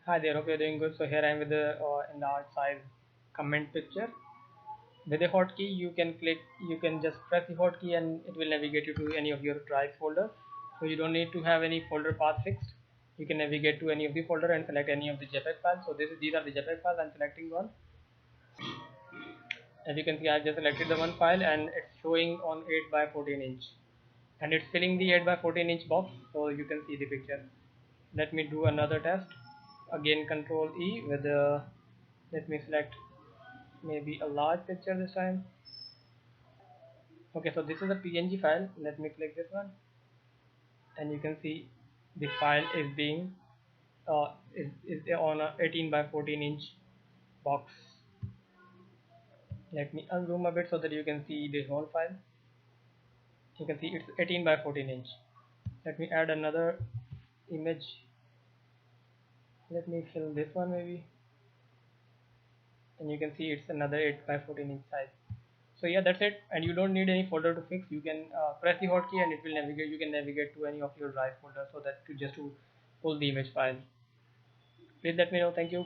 Hi there, hope you're doing good. So here I am with the enlarged size comment picture. With a hotkey, you can just press the hotkey and it will navigate you to any of your drive folder. So you don't need to have any folder path fixed. You can navigate to any of the folder and select any of the JPEG files. So these are the JPEG files. I'm selecting one. As you can see, I just selected the one file and it's showing on 8 by 14 inch, and it's filling the 8 by 14 inch box. So you can see the picture. Let me do another test. Again, Control E with the. Let me select maybe a large picture this time. Okay, so this is a PNG file. Let me click this one, and you can see the file is being is on a 18 by 14 inch box. Let me unzoom a bit so that you can see the whole file. You can see it's 18 by 14 inch. Let me add another image. Let me fill this one maybe, and you can see it's another 8 by 14 inch size. So yeah, that's it, and you don't need any folder to fix. You can press the hotkey and it will navigate. You can navigate to any of your drive folder so that to just to pull the image file. Please let me know. Thank you.